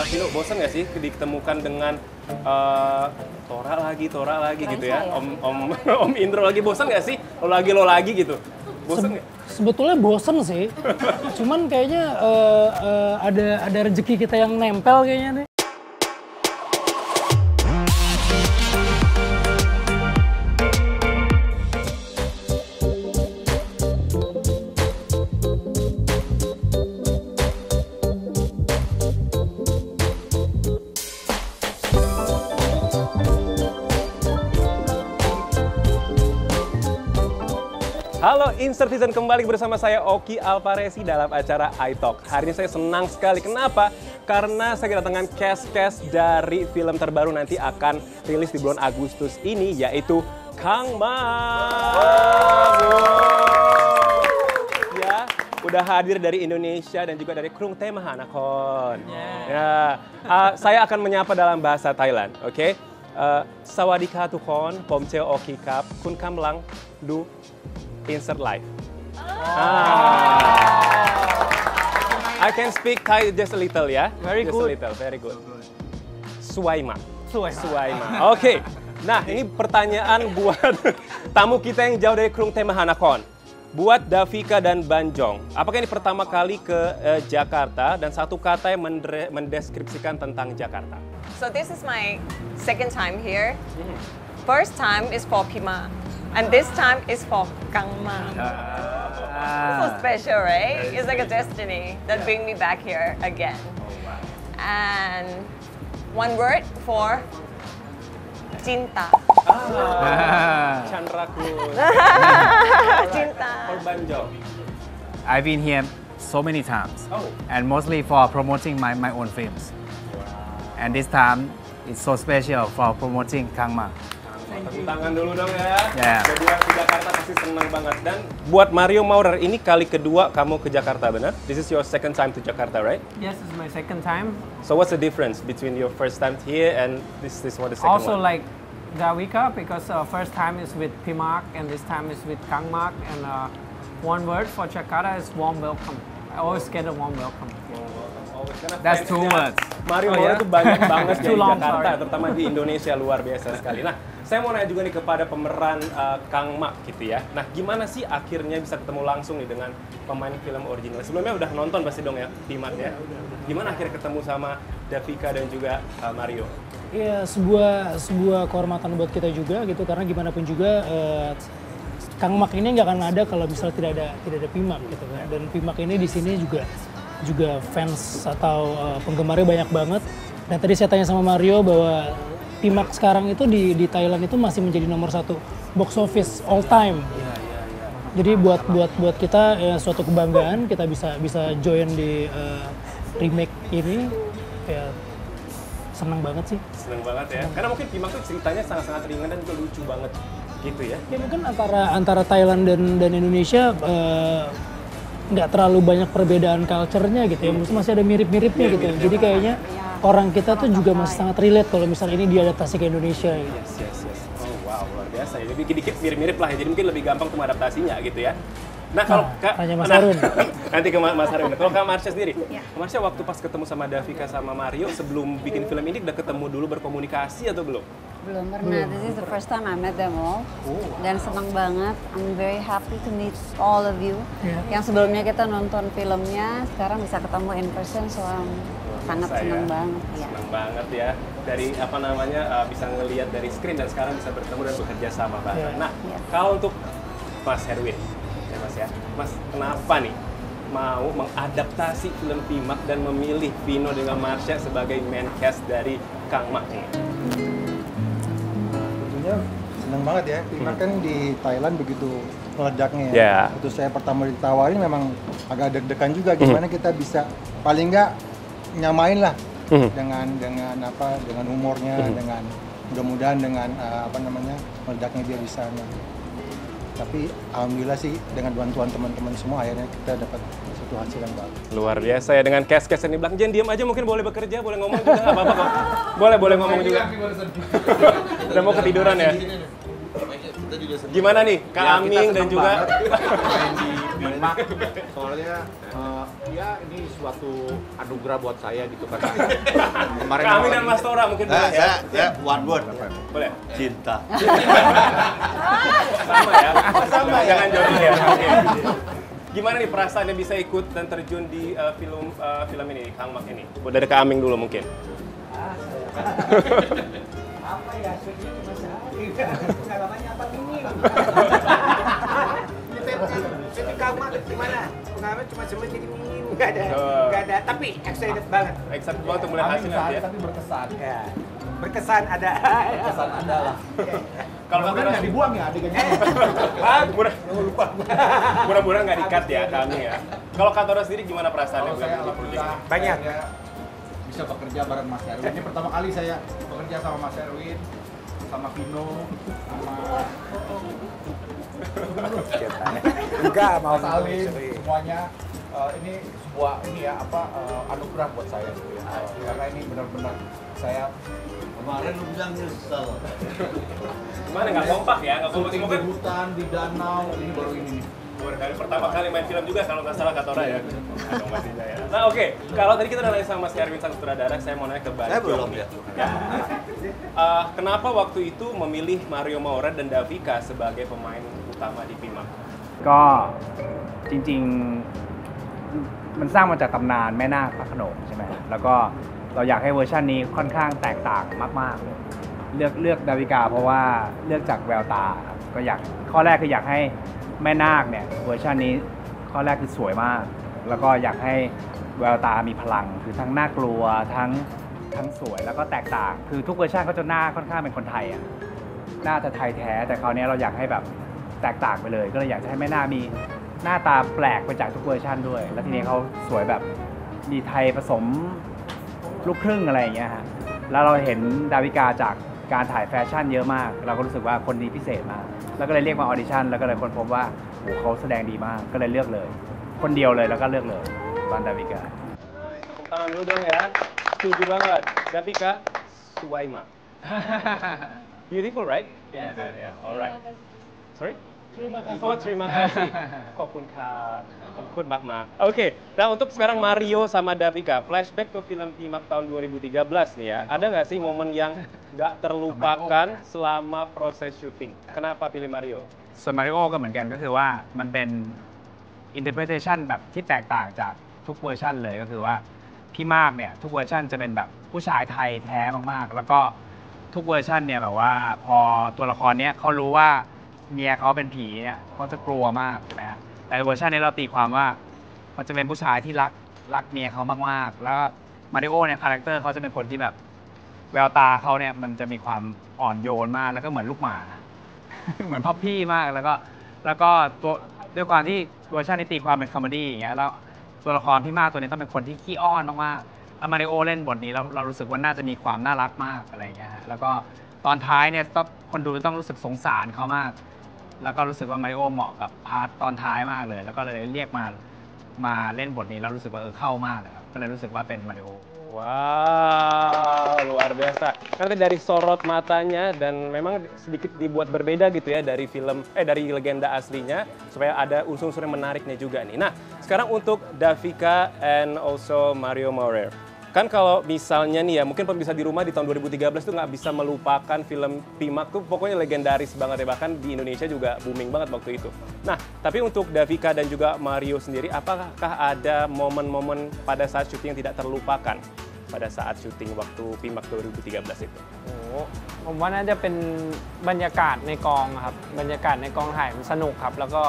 Vino, bosan nggak sih ditemukan dengan Tora lagi gitu ya? Om Indro lagi, bosan nggak sih? Lo lagi gitu? Bosan nggak? Sebetulnya bosen sih, cuman kayaknya ada rezeki kita yang nempel kayaknya nih. Halo Insertizen, kembali bersama saya Oki Alparesi dalam acara iTalk. Hari ini saya senang sekali. Kenapa? Karena saya kedatangan cast dari film terbaru nanti akan rilis di bulan Agustus ini, yaitu Kang Ma. Ya, udah hadir dari Indonesia dan juga dari Krung Te Mahanakon. Ya, saya akan menyapa dalam bahasa Thailand, oke? Sawadika tukon, pomceo Oki kap, kun kam lang du Insert live. I can speak Thai just a little ya. Very just good. A little, very good. Suwaima. Suwaima. Oke. Nah, ini pertanyaan buat tamu kita yang jauh dari Krung Te Mahanakon. Buat Davika dan Banjong, apakah ini pertama kali ke Jakarta dan satu kata yang mendeskripsikan tentang Jakarta? So this is my second time here. First time is for Pima. And this time is for Kang Ma. So special, right? It's like a destiny that bring me back here again. And one word for cinta. Chandraku. Cinta. For Banjong. I've been here so many times, Oh. and mostly for promoting my own films. And this time, it's so special for promoting Kang Ma. Tepuk tangan dulu dong ya. Ya. Kedua ke Jakarta pasti senang banget. Dan buat Mario Maurer, ini kali kedua kamu ke Jakarta, benar? This is your second time to Jakarta, right? Yes, this is my second time. So what's the difference between your first time here and this one, the second Also one? like Davika, because first time is with Pimak and this time is with Kang Mak. And one word for Jakarta is warm welcome. I always get a warm welcome. That's too much. Mario Oh, Maurer ya? tuh banyak banget Too di long, Jakarta, sorry. terutama di Indonesia, luar biasa sekali. Nah, saya mau nanya juga nih kepada pemeran Kang Mak gitu ya. Nah, gimana sih akhirnya bisa ketemu langsung nih dengan pemain film original? Sebelumnya udah nonton pasti dong ya, Pimak ya. Gimana akhirnya ketemu sama Davika dan juga Mario? Iya, sebuah kehormatan buat kita juga gitu, karena gimana pun juga Kang Mak ini nggak akan ada kalau misalnya tidak ada Pimak gitu kan. Dan Pimak ini di sini juga fans atau penggemarnya banyak banget. Dan tadi saya tanya sama Mario bahwa Pimak sekarang itu di Thailand itu masih menjadi nomor 1 box office all time. Jadi buat kita ya suatu kebanggaan kita bisa join di remake ini, ya senang banget sih. Seneng banget ya. Karena mungkin Pimak tuh ceritanya sangat-sangat ringan dan juga lucu banget gitu ya. Ya mungkin antara Thailand dan Indonesia nggak terlalu banyak perbedaan culture-nya gitu ya. Masih ada mirip-miripnya gitu. Jadi kayaknya orang kita tuh juga masih sangat relate kalau misalnya ini diadaptasi ke Indonesia gitu. Yes. Oh wow, luar biasa ya. Jadi dikit mirip-mirip lah ya. Jadi mungkin lebih gampang untuk mengadaptasinya gitu ya. Nah kalau tanya Mas Harun. Nanti ke Mas Harun. Kalau Kak Marsha sendiri, Marsha waktu pas ketemu sama Davika sama Mario sebelum bikin film ini udah ketemu dulu berkomunikasi atau belum? Belum pernah. This is the first time I met them all. Dan senang banget. I'm very happy to meet all of you. Yang sebelumnya kita nonton filmnya, sekarang bisa ketemu in person, so sangat senang banget. Ya. Senang banget ya. Dari apa namanya bisa ngelihat dari screen dan sekarang bisa bertemu dan bekerja sama bareng. Nah, kalau untuk Mas Herwin, ya Mas ya. Mas, kenapa nih mau mengadaptasi film Pimak dan memilih Vino dengan Marsha sebagai main cast dari Kang Mak ini? Tentunya senang banget ya. Pimak kan di Thailand begitu meledaknya ya. Yeah. Waktu saya pertama ditawarin memang agak deg-degan juga gimana kita bisa paling nggak nyamain lah dengan humornya, dengan mudah-mudahan dengan meledaknya dia bisa. Tapi alhamdulillah sih dengan bantuan teman-teman semua akhirnya kita dapat satu hasil yang bagus. Luar biasa ya dengan cast-cast yang di belakang. Jangan diam aja, mungkin boleh bekerja, boleh ngomong juga nggak apa-apa kok. Boleh ngomong juga. Udah mau ketiduran ya? Gimana nih Kak Aming dan juga main di Pimak. Soalnya ya ini suatu anugerah buat saya gitu kan. Kemarin Kami dan Mas Tora mungkin boleh ya. Ya, one word. Boleh. Cinta. Sama ya. Sama. Jangan jodoh ya. Oke. Gimana nih perasaannya bisa ikut dan terjun di film ini, Kang Mak ini? Dari Kak Aming dulu mungkin. Apa ya, syutingnya cuma sehari. Pengalamannya apa ini? Syuting Kama gimana? Pengalaman cuma semenit jadi minim, nggak ada. Tapi excited banget. Excited banget untuk melihat hasilnya ya. Tapi berkesan. Ya, berkesan ada. Berkesan ada lah. Kalau kan nggak dibuang ya adegannya. Mudah-mudahan nggak di-cut ya kami ya. Kalau Kak Tora sendiri gimana perasaannya Saya di proyek ini? Banyak. Bisa bekerja bareng Mas Erwin. Ini pertama kali saya bekerja sama Mas Erwin, sama Vino, sama Enggak mau Mas Alin, semuanya. Ini sebuah anugerah buat saya gitu ya. Karena ini benar-benar saya Kemarin lu bilang nyesel. Gimana nggak kompak ya? Nggak kompak syuting semua di kan? hutan, di danau, ini baru ini nih. Pertama kali main film juga kalau nggak salah Kak Tora ya. Ada masihnya ya. Nah oke, kalau tadi kita udah nanya sama Mas Erwin sang sutradara, saya mau nanya ke Bang Saya Jong belum nih. ya. Kenapa waktu itu memilih Mario Maurer dan Davika sebagai pemain utama di Pimak? ก็จริงๆมันสร้างมาจากตำนานแม่นาคพระโขนงใช่ไหมแล้วก็เราอยากให้เวอร์ชันนี้ค่อนข้างแตกต่างมากๆเลยเลือกดาวิกาเพราะว่าเลือกจากแววตาครับก็อยากข้อแรกคืออยากให้แม่นาคเนี่ยเวอร์ชันนี้ข้อแรกคือสวยมาก แล้วก็อยากให้แววตามีพลังคือทั้งน่ากลัวทั้งสวยแล้วก็แตกต่างคือทุกเวอร์ชันเขาจะหน้าค่อนข้างเป็นคนไทยอ่ะหน้าจะไทยแท้แต่คราวนี้เราอยากให้แบบแตกต่างไปเลยก็เลยอยากจะให้แม่นาคมีหน้าตาแปลกไปจากทุกเวอร์ชันด้วยแล้วทีนี้เขาสวยแบบมีไทยผสมลูกครึ่งอะไรอย่างเงี้ยฮะแล้วเราเห็นดาวิกาจากการถ่ายแฟชั่นเยอะมากเราก็รู้สึกว่าคนนี้พิเศษมากแล้วก็เลยเรียกมาออดิชั่นแล้วก็เลยค้นพบว่าโหเขาแสดงดีมากก็เลยเลือกเลยคนเดียวเลยแล้วก็เลือกเลยตอนดาวิกา Tangan dulu dong ya. Setuju banget. Davika, Suwaima. Beautiful, right? Yeah. Alright. Sorry? Terima kasih. Kopun Kak. Kopun Mak. Oke, nah untuk sekarang Mario sama Davika, flashback ke film Pimak tahun 2013 nih ya. Ada nggak sih momen yang nggak terlupakan selama proses syuting? Kenapa pilih Mario? ส่วนมาริโอก็เหมือนกันก็คือว่ามันเป็น interpretation แบบที่แตกต่างจากทุกเวอร์ชันเลยก็คือว่าพี่มากเนี่ยทุกเวอร์ชันจะเป็นแบบผู้ชายไทยแท้มากๆแล้วก็ทุกเวอร์ชันเนี่ยแบบว่าพอตัวละครเนี้ยเขารู้ว่าเมียเขาเป็นผีเนี่ยเขาจะกลัวมากใช่ไหมฮะแต่เวอร์ชันนี้เราตีความว่ามันจะเป็นผู้ชายที่รักเมียเขามากๆแล้วมาริโอเนี่ยคาแรคเตอร์เขาจะเป็นคนที่แบบแววตาเขาเนี่ยมันจะมีความอ่อนโยนมากแล้วก็เหมือนลูกหมา เหมือนพ่อพี่มากแล้วก็ตัวด้วยความที่เวอร์ชันนี้ตีความเป็นคอมเมดี้อย่างเงี้ยแล้วตัวละครพี่มากตัวนี้ต้องเป็นคนที่ขี้อ้อนมากๆแล้วมาริโอเล่นบทนี้เรารู้สึกว่าน่าจะมีความน่ารักมากอะไรอย่างเงี้ยแล้วก็ตอนท้ายเนี่ยคนดูต้องรู้สึกสงสารเขามากแล้วก็รู้สึกว่ามาริโอเหมาะกับพาร์ทตอนท้ายมากเลยแล้วก็เลยเรียกมาเล่นบทนี้แล้วรู้สึกว่าเข้ามากเลยครับก็เลยรู้สึกว่าเป็นมาริโอ Wow, luar biasa. Karena dari sorot matanya dan memang sedikit dibuat berbeda gitu ya dari dari legenda aslinya supaya ada unsur-unsur yang menariknya juga nih. Nah, sekarang untuk Davika and also Mario Maurer. Kan kalau misalnya nih ya, mungkin pemirsa di rumah di tahun 2013 tuh nggak bisa melupakan film Pimak tuh pokoknya legendaris banget ya, bahkan di Indonesia juga booming banget waktu itu. Nah, tapi untuk Davika dan juga Mario sendiri, apakah ada momen-momen pada saat syuting yang tidak terlupakan pada saat syuting waktu Pimak 2013 itu? ผมว่าน่าจะเป็นบรรยากาศในกองครับบรรยากาศในกองถ่ายมันสนุกครับแล้วก็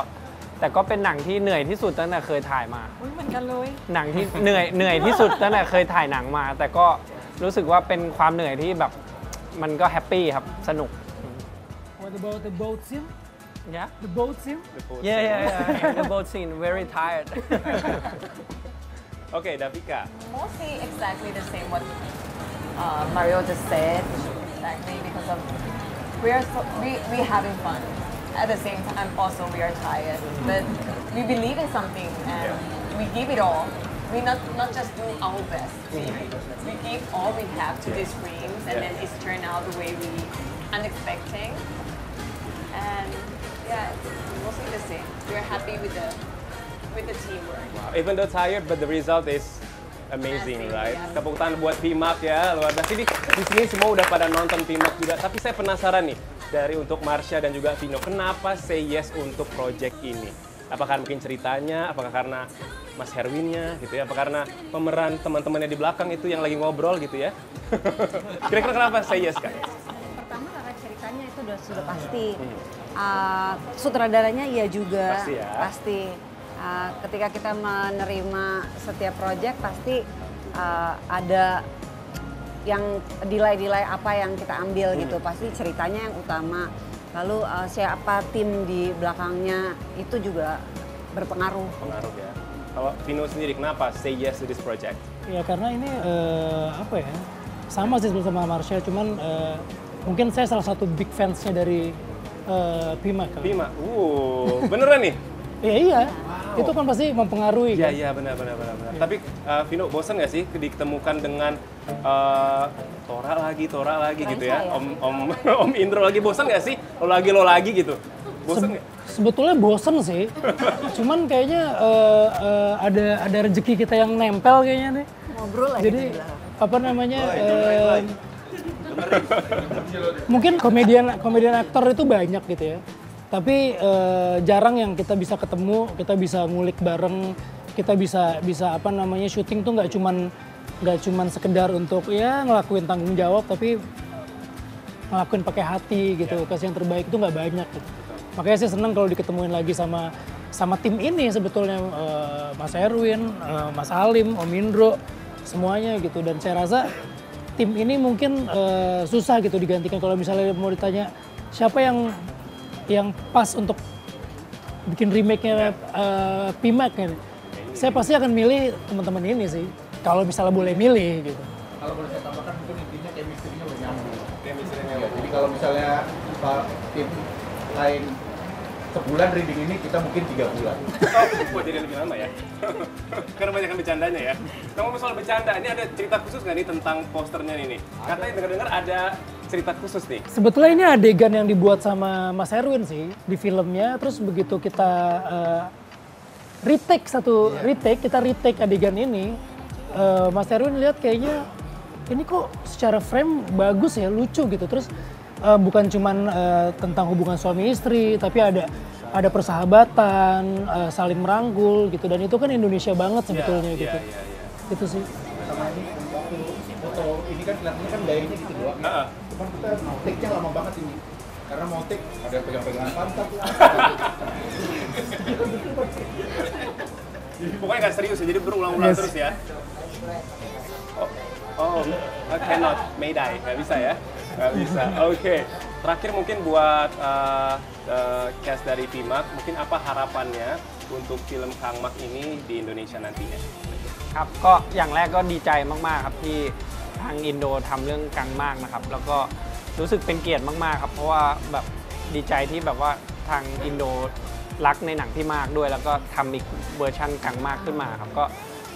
แต่ก็เป็นหนังที่เหนื่อยที่สุดตั้งแต่เคยถ่ายมาเหมือนกันเลยหนังที่เหนื่อยที่สุดตั้งแต่เคยถ่ายหนังมาแต่ก็รู้สึกว่าเป็นความเหนื่อยที่แบบมันก็แฮปปี้ครับสนุก What about the boat scene? Yeah The boat scene? yeah the boat scene very tired Okay, Davika. Mostly exactly the same what Mario just said. Exactly because of we having fun. At the same time, also we are tired, but we believe in something and we give it all. We not just do our best. We give all we have to these screens, and then it's turned out the way we unexpecting. And yeah, it's mostly the same. We're happy with the with the teamwork. Wow. Even though tired, but the result is amazing, right? Tepuk tangan buat PMAC ya, luar biasa. Di sini semua udah pada nonton PMAC juga, tapi saya penasaran nih, dari untuk Marsha dan juga Vino, kenapa say yes untuk project ini? Apakah mungkin ceritanya, apakah karena Mas Herwinnya gitu ya, apa karena pemeran teman-temannya di belakang itu yang lagi ngobrol gitu ya? Kira-kira kenapa say yes, Kak? Pertama karena ceritanya itu sudah pasti. Sutradaranya iya juga. Pasti ya? Pasti. Ketika kita menerima setiap project pasti ada yang delay apa yang kita ambil gitu. Pasti ceritanya yang utama. Lalu siapa tim di belakangnya itu juga berpengaruh. Pengaruh ya. Kalau Vino sendiri kenapa say yes to this project? Ya karena ini apa ya, sama sih sama Marsha, cuman mungkin saya salah satu big fansnya dari PMAC. PMAC, beneran nih? Iya. Wow. Itu kan pasti mempengaruhi kan? Iya, benar. Ya. Tapi Vino, bosan nggak sih ditemukan dengan Tora lagi gitu ya? Om Indro lagi, bosan nggak sih? Lo lagi gitu? Bosan nggak? Sebetulnya bosen sih, cuman kayaknya ada rezeki kita yang nempel kayaknya nih. Ngobrol aja. Jadi apa namanya? Mungkin komedian aktor itu banyak gitu ya. Tapi jarang yang kita bisa ketemu, kita bisa ngulik bareng, kita bisa apa namanya syuting tuh nggak cuman sekedar untuk ya ngelakuin tanggung jawab, tapi ngelakuin pakai hati gitu, kasih yang terbaik itu nggak banyak gitu. Makanya saya senang kalau diketemuin lagi sama tim ini sebetulnya, Mas Erwin, Mas Halim, Om Indro, semuanya gitu. Dan saya rasa tim ini mungkin susah gitu digantikan. Kalau misalnya mau ditanya siapa yang pas untuk bikin remake-nya PMAC ini, saya pasti akan milih teman-teman ini sih. Kalau misalnya boleh milih gitu. Kalau boleh saya tambahkan mungkin intinya chemistry-nya udah nyambung. Ya, jadi kalau misalnya tim lain sebulan reading ini, kita mungkin 3 bulan. Oh, jadi lebih lama ya? Karena banyak bercandanya ya. Ngomong soal bercanda, ini ada cerita khusus nggak nih tentang posternya ini? Katanya dengar-dengar ada cerita khusus nih. Sebetulnya ini adegan yang dibuat sama Mas Erwin sih di filmnya. Terus begitu kita kita retake adegan ini, Mas Erwin lihat kayaknya ini kok secara frame bagus ya, lucu gitu. Terus bukan cuman tentang hubungan suami istri, tapi ada persahabatan, saling merangkul gitu, dan itu kan Indonesia banget sebetulnya gitu. Itu sih. Sama ini waktu foto ini kan kelihatannya kan gayanya gitu doang. Cuman kita take-nya lama banget ini. Karena mau take ada yang pegang-pegangan pantat lah. Pokoknya nggak serius ya, jadi berulang-ulang terus ya. I cannot, Mayday, nggak bisa ya? Nggak bisa, oke. Terakhir mungkin buat cast dari PMAC, mungkin apa harapannya untuk film Kang Mak ini di Indonesia nantinya? ครับก็อย่างแรกก็ดีใจมากๆครับที่ทางอินโดทำเรื่องกังมากนะครับแล้วก็รู้สึกเป็นเกียรติมากๆครับเพราะว่าแบบดีใจที่แบบว่าทางอินโดรักในหนังพี่มากด้วยแล้วก็ทำอีกเวอร์ชันกังมากขึ้นมาครับก็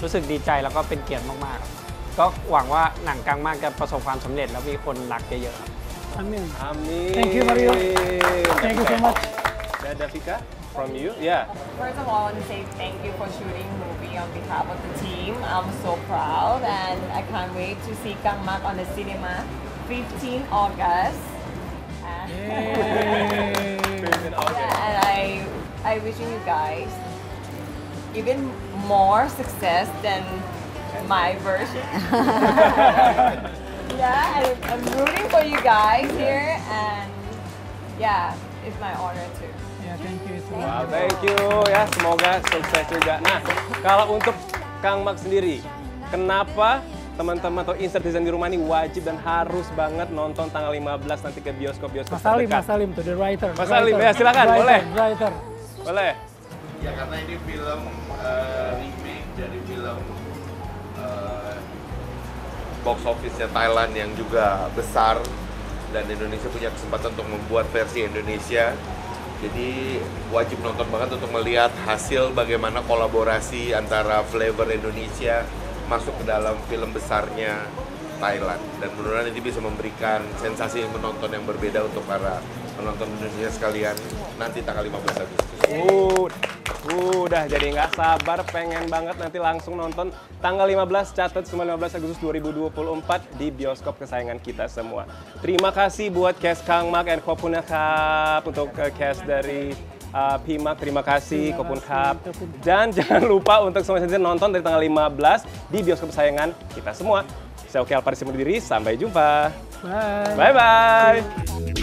รู้สึกดีใจแล้วก็เป็นเกียรติมากๆครับก็หวังว่าหนังกังมากจะประสบความสำเร็จแล้วมีคนรักเยอะๆครับ Amin. Amin. Thank you Mario. Thank you so much. Davika, from you, yeah. First of all, I want to say thank you for shooting movie on behalf of the team. I'm so proud and I can't wait to see Kang Mak on the cinema 15 August. And, and I wishing you guys even more success than my version. Yeah, I'm rooting for you guys here and yeah, it's my honor too. Thank you. Wow, thank you ya, semoga sukses juga. Nah, kalau untuk Kang Mak sendiri, kenapa teman-teman atau insert-citizen di rumah ini wajib dan harus banget nonton tanggal 15 nanti ke bioskop-bioskop terdekat? Mas Salim tuh, the writer. Mas Salim, ya silakan, boleh. Writer. Boleh. Ya karena ini film remake dari film box office-nya Thailand yang juga besar dan Indonesia punya kesempatan untuk membuat versi Indonesia. Jadi wajib nonton banget untuk melihat hasil bagaimana kolaborasi antara flavor Indonesia masuk ke dalam film besarnya Thailand. Dan mudah-mudahan ini bisa memberikan sensasi menonton yang berbeda untuk para penonton Indonesia sekalian nanti tanggal 15 Agustus. Udah jadi nggak sabar, pengen banget nanti langsung nonton tanggal 15, catat semua 15 Agustus 2024 di bioskop kesayangan kita semua. Terima kasih buat cast Kang Mak and Kopun Kap, untuk cast dari Pimak, terima kasih Kopun Kap. Dan jangan lupa untuk semua netizen nonton dari tanggal 15 di bioskop kesayangan kita semua. Saya Oki Alparisi undur diri, sampai jumpa. Bye. Bye-bye.